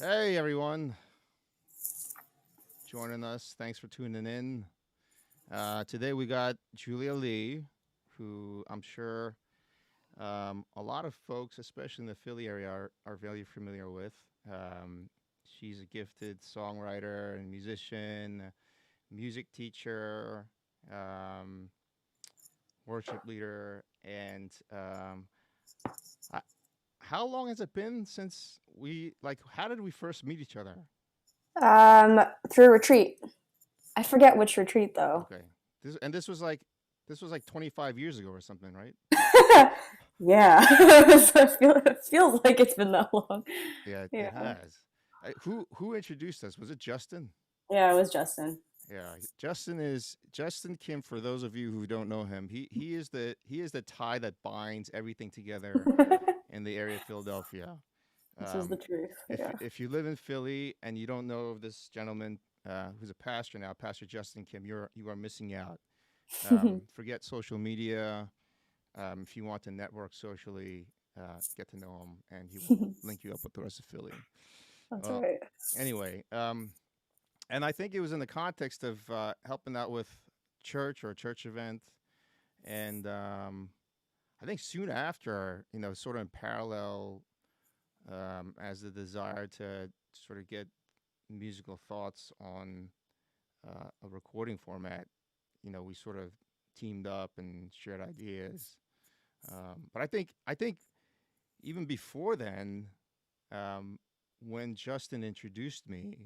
Hey everyone, joining us. Thanks for tuning in. Today we got Julia Lee, who I'm sure a lot of folks, especially in the Philly area, are very familiar with. Um, she's a gifted songwriter and musician, music teacher, um, worship leader, and I, how long has it been since how did we first meet each other? Um, through a retreat. I forget which retreat though. Okay. This was like 25 years ago or something, right? Yeah, so it feels like it's been that long. Yeah, it Yeah, has. Who introduced us? Was it Justin? yeah, it was Justin. Yeah, Justin Kim. For those of you who don't know him, he is the tie that binds everything together in the area of Philadelphia. This is the truth. Yeah. If you live in Philly and you don't know of this gentleman who's a pastor now, Pastor Justin Kim, you are missing out. Forget social media. If you want to network socially, get to know him, and he will link you up with the rest of Philly. That's Uh, right. anyway, and I think it was in the context of helping out with church or a church event, and I think soon after, sort of in parallel, as the desire to sort of get musical thoughts on a recording format, we sort of teamed up and shared ideas. But I think even before then, um, when Justin introduced me,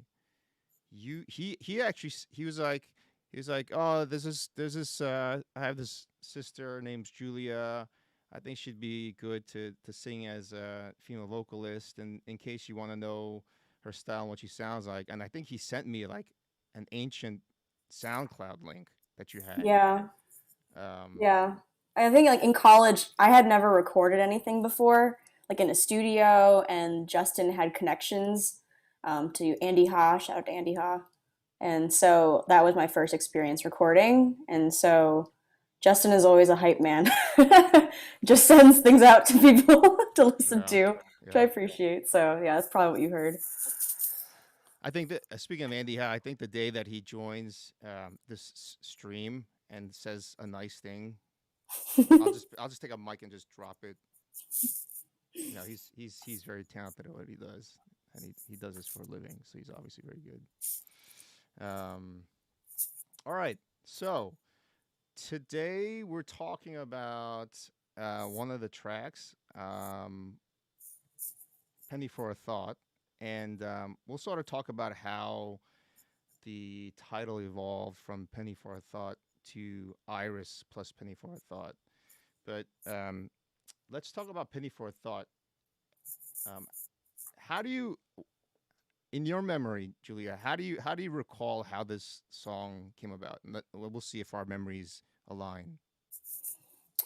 he actually he was like, oh, I have this sister named Julia. I think she'd be good to sing as a female vocalist, and in case you want to know her style and what she sounds like. And I think he sent me like an ancient SoundCloud link that you had. Yeah, Um, yeah. I think like in college, I had never recorded anything before, like in a studio, and Justin had connections to Andy Ha. Shout out to Andy Ha. And so that was my first experience recording. And so Justin is always a hype man. Just sends things out to people to listen yeah, to, which I yeah. appreciate. So yeah, that's probably what you heard. I think that speaking of Andy Howe, I think the day that he joins this stream and says a nice thing, I'll just take a mic and just drop it. He's very talented at what he does, and he does this for a living, so he's obviously very good. Um, all right, so today we're talking about one of the tracks, "Penny for a Thought," and we'll sort of talk about how the title evolved from Penny for a Thought to Iris plus Penny for a Thought. But let's talk about Penny for a Thought. Um, how do you, in your memory, Julia, how do you recall how this song came about? And we'll see if our memories align.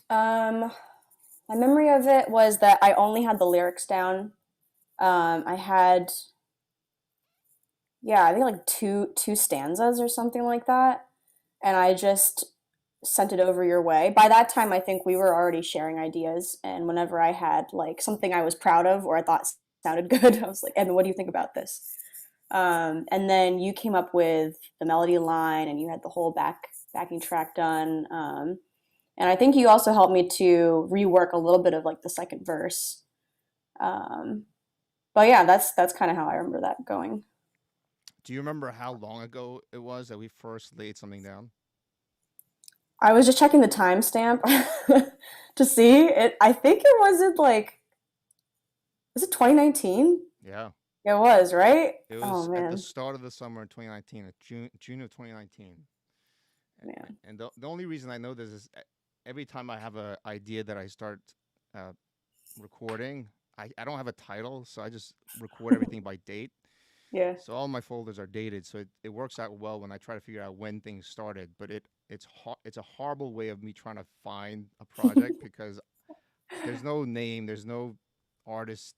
Um, my memory of it was that I only had the lyrics down. I had, yeah, I think like two stanzas or something like that, and I just sent it over your way. By that time, I think we were already sharing ideas, and whenever I had like something I was proud of or I thought sounded good, I was like, "Evan, what do you think about this?" And then you came up with the melody line, and you had the whole backing track done. And I think you also helped me to rework a little bit of like the second verse. Um, but yeah, that's kind of how I remember that going. Do you remember how long ago it was that we first laid something down? I was just checking the timestamp to see it. I think it wasn't like, was it 2019? Yeah, It was, right? it Oh was at the man, start of the summer in 2019, at June of 2019. man. And the only reason I know this is every time I have an idea that I start uh, recording, I don't have a title, so I just record everything by date. Yeah. So all my folders are dated, so it works out well when I try to figure out when things started. But it's a horrible way of me trying to find a project because there's no name, there's no artist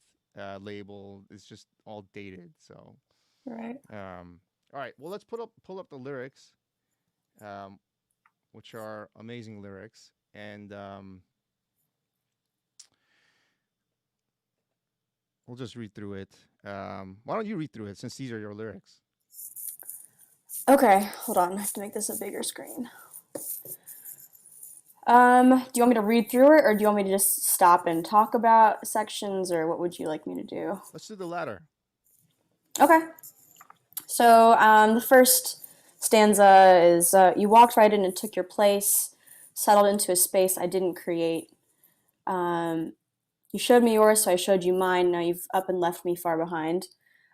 label. It's just all dated. So Right. all right, well let's pull up the lyrics, um, which are amazing lyrics, and we'll just read through it. Why don't you read through it since these are your lyrics? Okay, hold on. I have to make this a bigger screen. Do you want me to read through it, or do you want me to just stop and talk about sections, or what would you like me to do? Let's do the latter. Okay. So the first stanza is you walked right in and took your place, settled into a space I didn't create. Um, you showed me yours, so I showed you mine. Now you've up and left me far behind.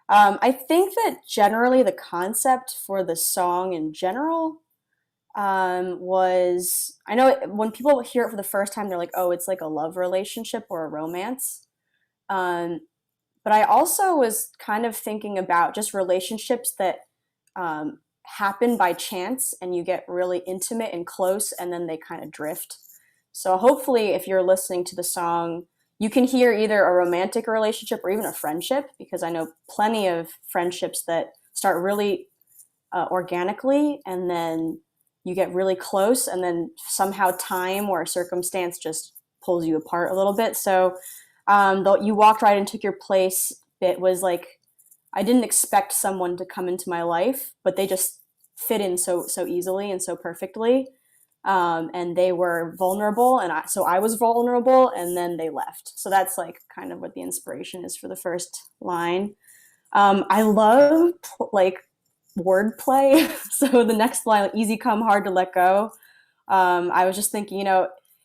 I think that generally the concept for the song in general was I know when people hear it for the first time, they're like, oh, it's like a love relationship or a romance. Um, but I also was kind of thinking about just relationships that happen by chance and you get really intimate and close and then they kind of drift. So hopefully, if you're listening to the song, you can hear either a romantic relationship or even a friendship, because I know plenty of friendships that start really organically and then you get really close and then somehow time or circumstance just pulls you apart a little bit. So though you walked right and took your place, it was like I didn't expect someone to come into my life, but they just fit in so easily and so perfectly. And they were vulnerable, and so I was vulnerable, and then they left. So that's like kind of what the inspiration is for the first line. I love like wordplay. So the next line, like, easy come, hard to let go. I was just thinking,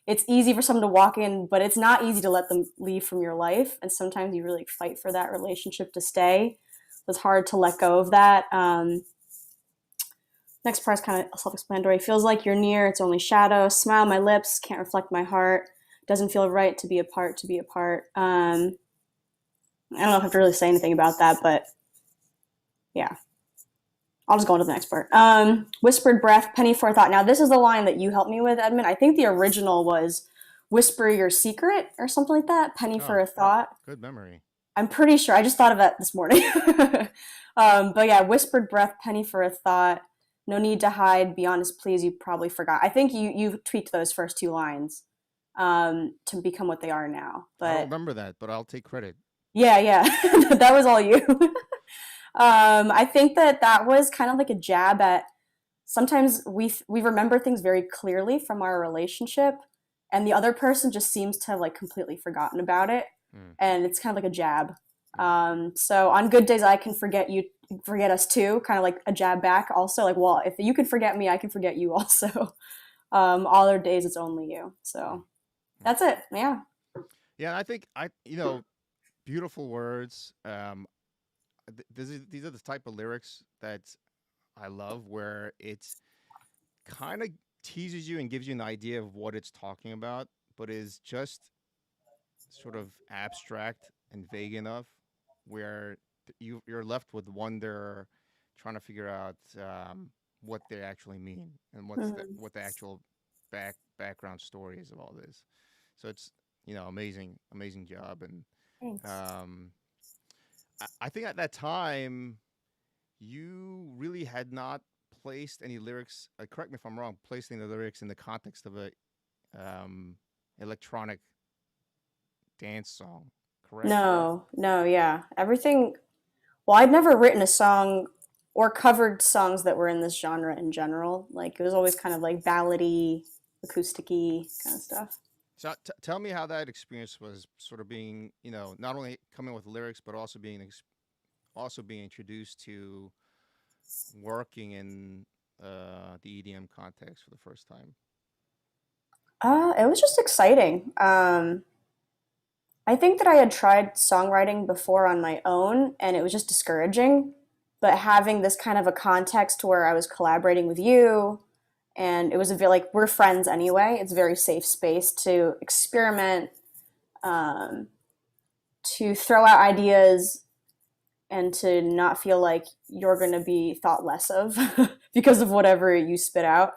it's easy for someone to walk in, but it's not easy to let them leave from your life. And sometimes you really fight for that relationship to stay. It's hard to let go of that. Next part is kind of self-explanatory. Feels like you're near, it's only shadow. Smile on my lips, can't reflect my heart. Doesn't feel right to be apart, to be apart. I don't know if I have to really say anything about that, but yeah. I'll just go on to the next part. Whispered breath, penny for a thought. Now, this is the line that you helped me with, Edmund. I think the original was whisper your secret or something like that. Penny for Oh, a thought. good memory. I'm pretty sure. I just thought of that this morning. But yeah, whispered breath, penny for a thought. No need to hide. Be honest, please. You probably forgot. I think you tweaked those first two lines to become what they are now. I don't But remember that, but I'll take credit. yeah, that was all you. I think that was kind of like a jab at sometimes we remember things very clearly from our relationship, and the other person just seems to have like completely forgotten about it, Mm, and it's kind of like a jab. mm, So on good days, I can forget you, forget us too, kind of like a jab back. Also, like, well, if you can forget me, I can forget you also. All other days, it's only you. mm, So mm. that's it. Yeah. Yeah, I think beautiful words. These are the type of lyrics that I love, where it's kind of teases you and gives you an idea of what it's talking about, but is just sort of abstract and vague enough where you're left with wonder, trying to figure out what they actually mean and Mhm. what the actual background story is of all this. So it's amazing job. And Thanks. um, I think at that time you really had not placed any lyrics. Correct me if I'm wrong. Placed any lyrics in the context of a um, electronic dance song, correct? No, yeah. Everything. Well, I'd never written a song or covered songs that were in this genre in general. Like it was always kind of like ballady, acousticy kind of stuff. So tell me how that experience was, sort of being, not only coming with lyrics, but also also being introduced to working in the EDM context for the first time. It was just exciting. I think that I had tried songwriting before on my own, and it was just discouraging. But having this kind of a context where I was collaborating with you, and it was a very like we're friends anyway. It's a very safe space to experiment, um, to throw out ideas, and to not feel like you're going to be thought less of because of whatever you spit out.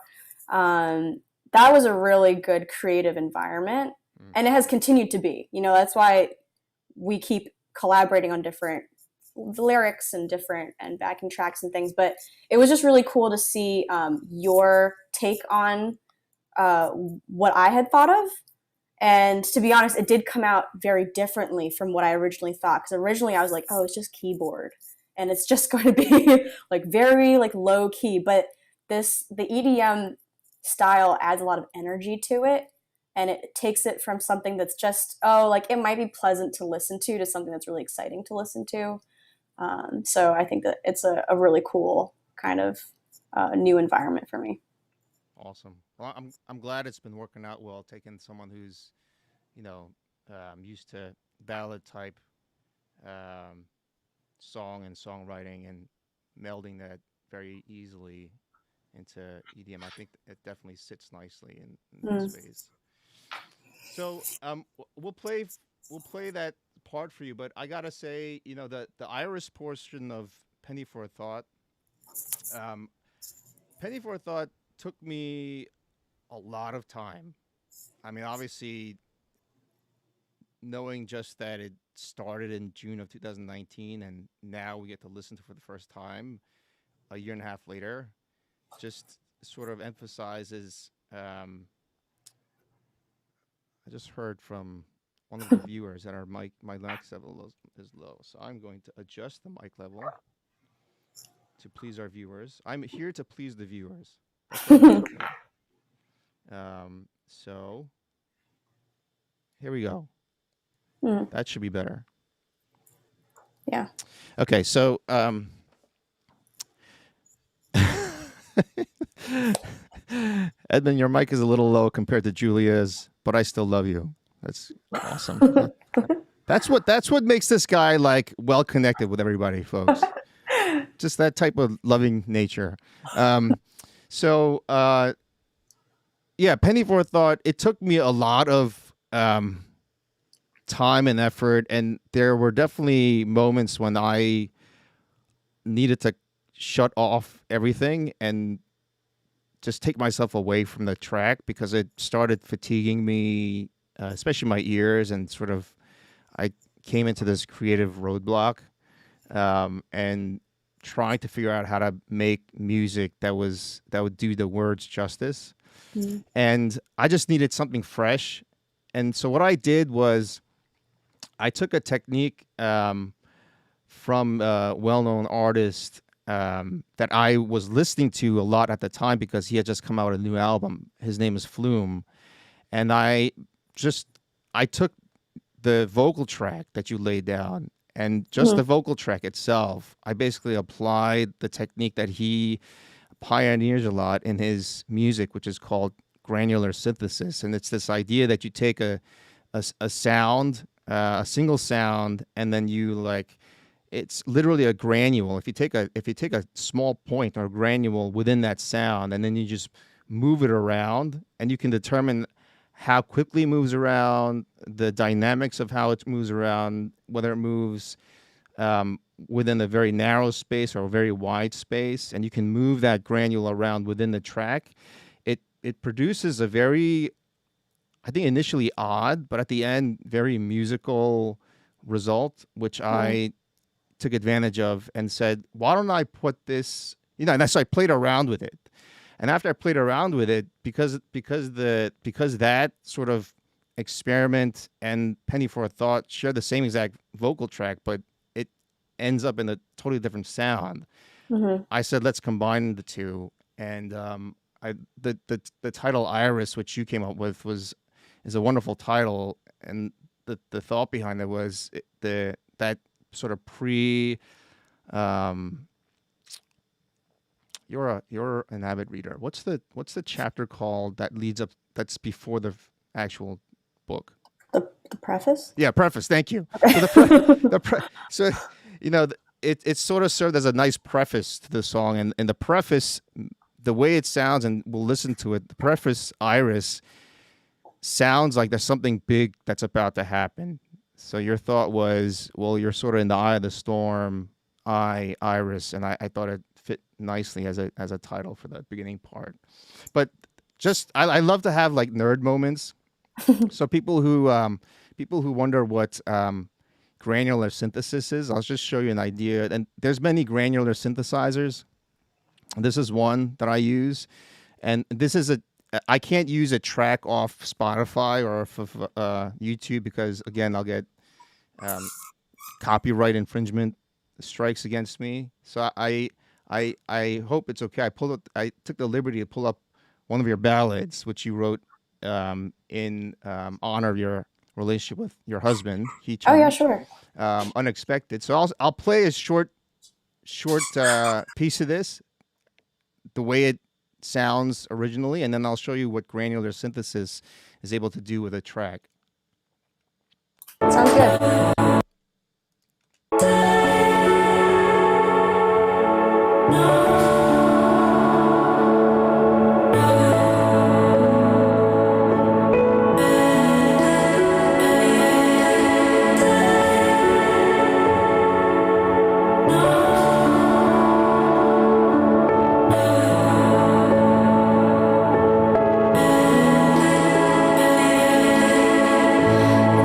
Um, that was a really good creative environment, Mm. and it has continued to be. That's why we keep collaborating on different lyrics and different and backing tracks and things. But it was just really cool to see your take on uh, what I had thought of, And to be honest, it did come out very differently from what I originally thought. Because originally I was like, oh, it's just keyboard, and it's just going to be like very like low key. But the EDM style adds a lot of energy to it, and it takes it from something that's just, oh, like it might be pleasant to listen to something that's really exciting to listen to. So I think that it's a really cool kind of new environment for me. Awesome. Well, I'm glad it's been working out well, taking someone who's, you know, used to ballad type um, song and songwriting and melding that very easily into EDM. I think it definitely sits nicely in that Mm. space. So we'll play that part for you, but I gotta say, the Iris portion of Penny for a Thought, um, Penny for a Thought took me a lot of time. I mean, obviously, knowing just that it started in June of 2019, and now we get to listen to it for the first time a year and a half later, just sort of emphasizes. I just heard from one of the viewers that our mic, my mic level is low, so I'm going to adjust the mic level to please our viewers. I'm here to please the viewers. That's what I'm here for. So here we go. Mm. That should be better. Yeah. Okay, so Edmund, your mic is a little low compared to Julia's, but I still love you. That's awesome. That's what makes this guy like well connected with everybody, folks. Just that type of loving nature. So yeah, Penny for a Thought. It took me a lot of time and effort, and there were definitely moments when I needed to shut off everything and just take myself away from the track because it started fatiguing me, especially my ears, and sort of I came into this creative roadblock, and trying to figure out how to make music that would do the words justice. Mm. And I just needed something fresh. And so what I did was I took a technique from a well-known artist that I was listening to a lot at the time because he had just come out with a new album. His name is Flume, and I took the vocal track that you laid down and just the Mm. vocal track itself. I basically applied the technique that he pioneers a lot in his music, which is called granular synthesis, and it's this idea that you take a sound, a single sound, and then you like it's literally a granule. If you take a small point or a granule within that sound, and then you just move it around, and you can determine how quickly it moves around, the dynamics of how it moves around, whether it moves within a very narrow space or a very wide space, and you can move that granule around within the track. It produces a very, I think, initially odd, but at the end very musical result, which Mm. I took advantage of and said, why don't I put this, and so I played around with it. And after I played around with it, because that sort of experiment and Penny for a Thought share the same exact vocal track, but it ends up in a totally different sound. Mhm. I said, let's combine the two. And the title Iris, which you came up with, is a wonderful title. And the thought behind it was that sort of um, you're an avid reader. What's the chapter called that leads up that's before the actual book? The preface. Yeah, preface. Thank you. So Okay. so it sort of served as a nice preface to the song, and the preface, the way it sounds, and we'll listen to it. The preface, Iris, sounds like there's something big that's about to happen. So your thought was, well, you're sort of in the eye of the storm, Iris, and I thought it fit nicely as a title for the beginning part. But just I love to have like nerd moments. So people who wonder what granular synthesis is, I'll just show you an idea. And there's many granular synthesizers. This is one that I use, and this is I can't use a track off Spotify or off of YouTube because again I'll get um, copyright infringement strikes against me. So I hope it's okay. I took the liberty to pull up one of your ballads, which you wrote in honor of your relationship with your husband, He Oh yeah, Turned, sure. Unexpected. So I'll play a short piece of this, the way it sounds originally, and then I'll show you what granular synthesis is able to do with a track. Sounds good.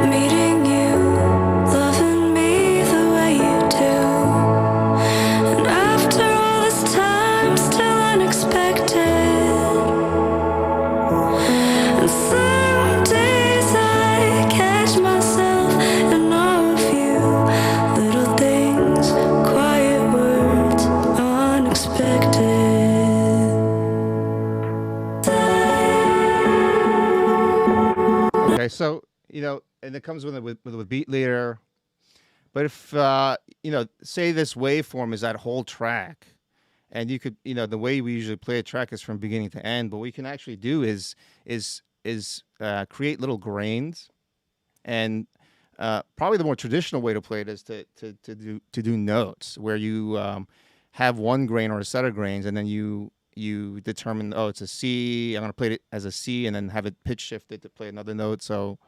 Meeting you, loving me the way you do, and after all this time, still unexpected. And some days I catch myself in awe of you, little things, quiet words, unexpected. Okay, so and it comes with a beat leader. But if say this waveform is that whole track, and you could, the way we usually play a track is from beginning to end. But what we can actually do is create little grains, and probably the more traditional way to play it is to do notes where you have one grain or a set of grains, and then you determine, oh, it's a C. I'm going to play it as a C, and then have it pitch shifted to play another note. So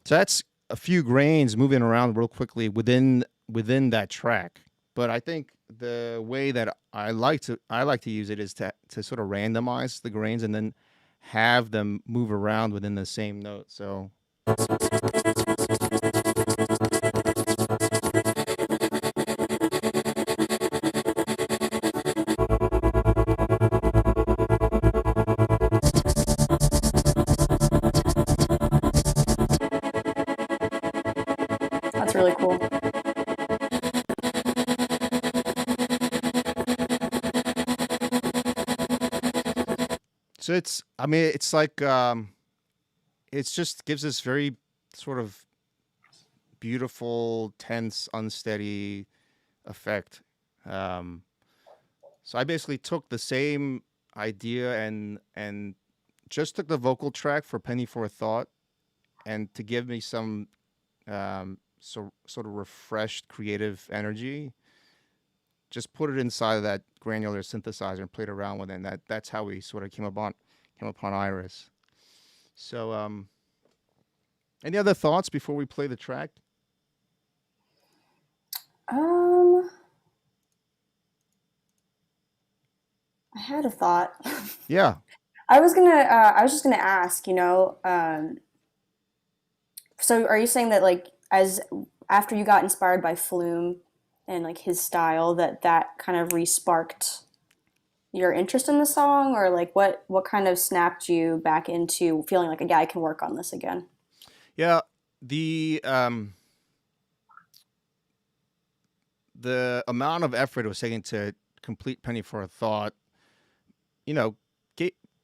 that's a few grains moving around real quickly within that track. But I think the way that I like to use it is to sort of randomize the grains and then have them move around within the same note. That's really cool. So it's like it just gives this very sort of beautiful, tense, unsteady effect. Um, so I basically took the same idea and just took the vocal track for Penny for a Thought, and to give me some sort of refreshed creative energy, just put it inside of that granular synthesizer and played around with it. And that's how we sort of came upon Iris. So any other thoughts before we play the track? Um, I had a thought. Yeah. I was gonna. I was just gonna ask. So are you saying that like as after you got inspired by Flume and like his style, that kind of resparked your interest in the song, or like what kind of snapped you back into feeling like, yeah, I can work on this again? Yeah. The amount of effort it was taking to complete Penny for a Thought, you know,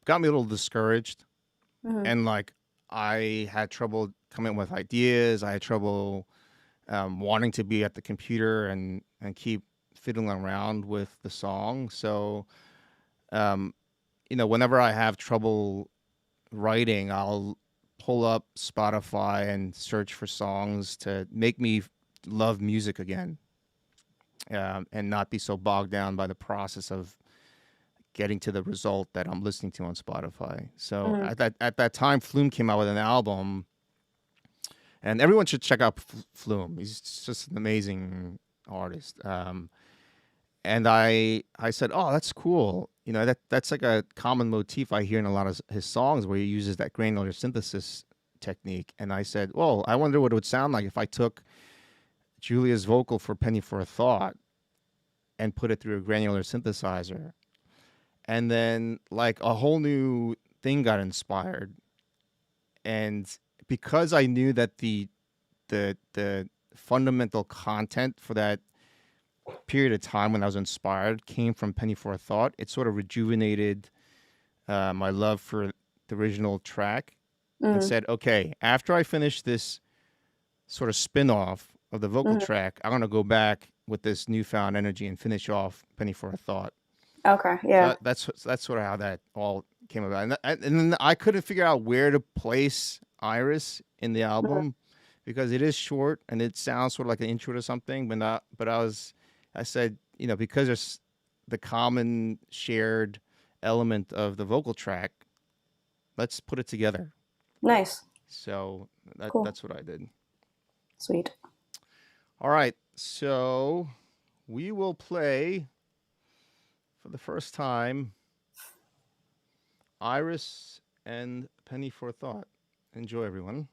got me a little discouraged, Mm-hmm. and like I had trouble coming up with ideas. I had trouble wanting to be at the computer and keep fiddling around with the song. So, um, whenever I have trouble writing, I'll pull up Spotify and search for songs to make me love music again, and not be so bogged down by the process of getting to the result that I'm listening to on Spotify. So Mm-hmm. at that time, Flume came out with an album, and everyone should check out Flume. He's just an amazing artist. And I said, oh, that's cool. That's like a common motif I hear in a lot of his songs, where he uses that granular synthesis technique, and I said, well, I wonder what it would sound like if I took Julia's vocal for Penny for a Thought and put it through a granular synthesizer. And then like a whole new thing got inspired. And because I knew that the fundamental content for that period of time when I was inspired came from Penny for a Thought, it sort of rejuvenated my love for the original track, and said, okay, after I finish this sort of spin-off of the vocal track, I'm going to go back with this newfound energy and finish off Penny for a Thought. Okay, yeah. So that's sort of how that all came about. And then I couldn't figure out where to place Iris in the album because it is short and it sounds sort of like an intro to something. But I said, you know, because there's the common shared element of the vocal track, let's put it together. Nice. So Cool. that's what I did. Sweet. All right. So we will play for the first time Iris and Penny for a Thought. Enjoy, everyone.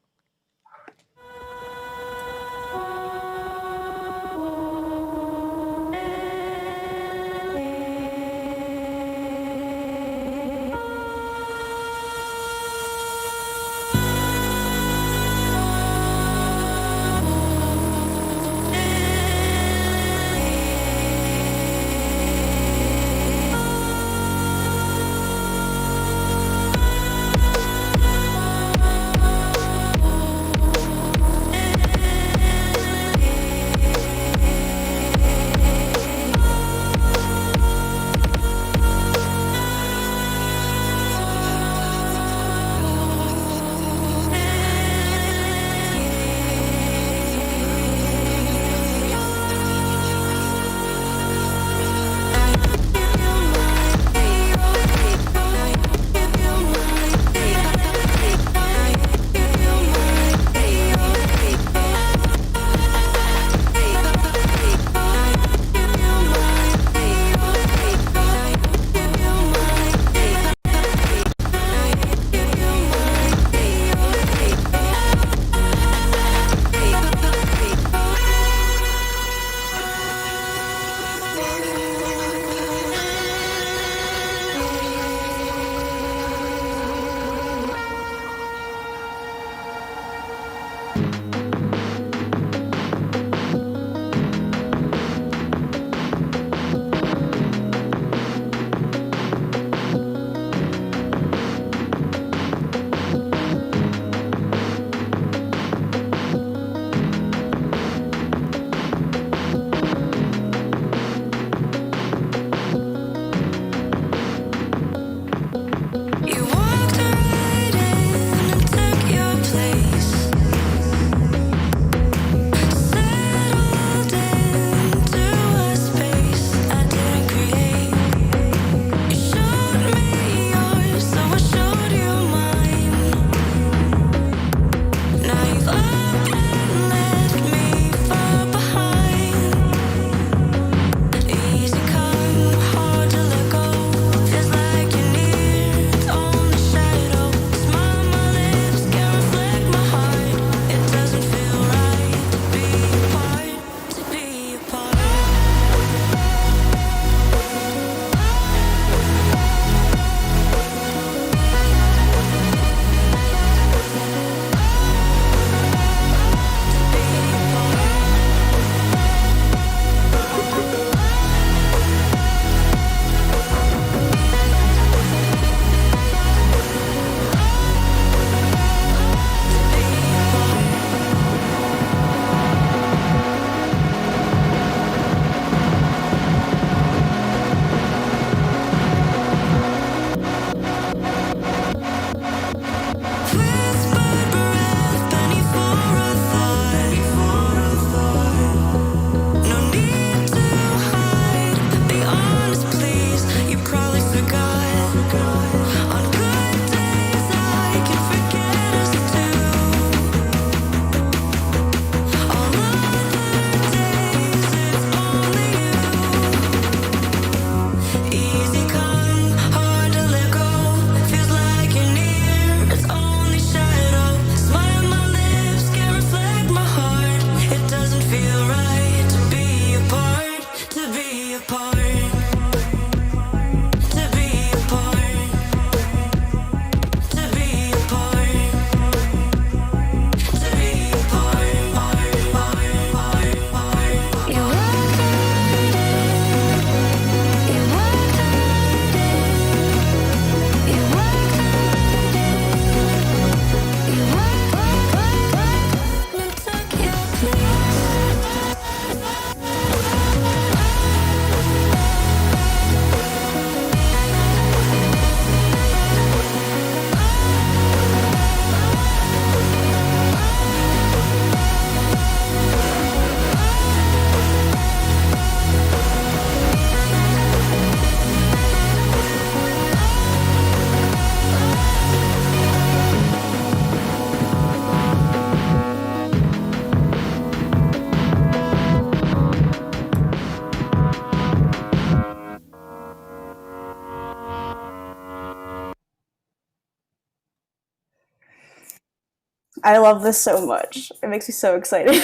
I love this so much. It makes me so excited.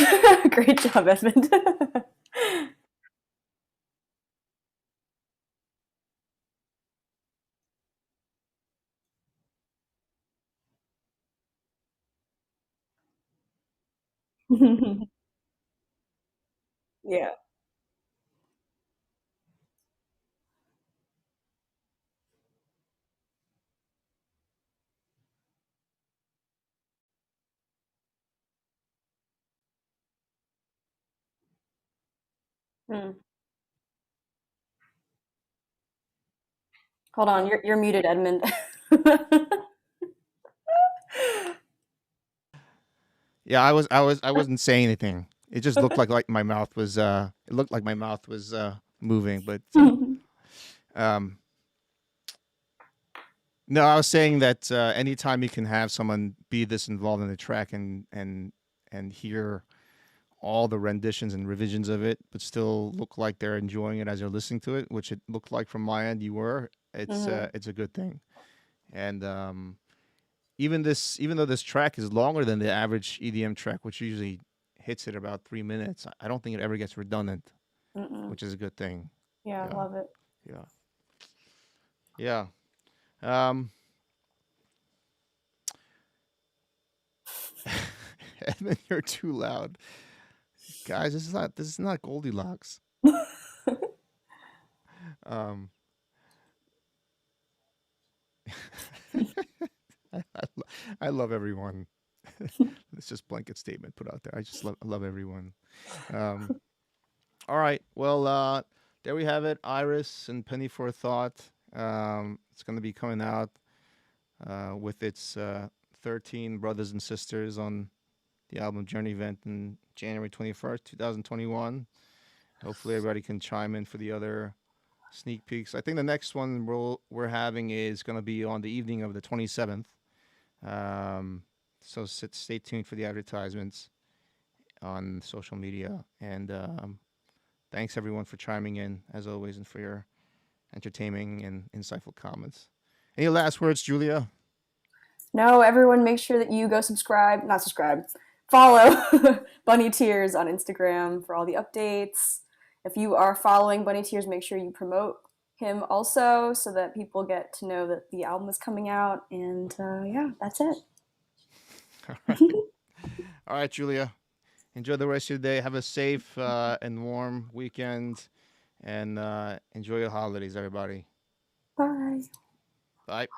Great job, Edmund. Yeah. Hmm. Hold on, you're muted, Edmund. Yeah, I wasn't saying anything. It just looked like my mouth was it looked like my mouth was moving, but um no, I was saying that anytime you can have someone be this involved in the track and hear all the renditions and revisions of it, but still look like they're enjoying it as they're listening to it, which it looked like from my end you were. Hmm. It's a good thing. And even though this track is longer than the average EDM track, which usually hits at about 3 minutes, I don't think it ever gets redundant, Mm-mm. which is a good thing. Yeah, I Yeah, love it. yeah, yeah. Um, Edmund, you're too loud, guys. This is not Goldilocks. Um, I love everyone. It's just blanket statement put out there. I love everyone. Um, all right. Well, there we have it. Iris and Penny for a Thought. It's going to be coming out with its 13 brothers and sisters on the album Journ3y V3nt in January 21st, 2021. Hopefully, everybody can chime in for the other sneak peeks. I think the next one we're having is going to be on the evening of the 27th. Um, so stay tuned for the advertisements on social media. And thanks everyone for chiming in as always and for your entertaining and insightful comments. Any last words, Julia? No, everyone make sure that you go subscribe, not subscribe, follow Bunny Tears on Instagram for all the updates. If you are following Bunny Tears, make sure you promote him also so that people get to know that the album is coming out. And yeah, that's it. All right. All right, Julia. Enjoy the rest of your day. Have a safe and warm weekend and enjoy your holidays, everybody. Bye. Bye.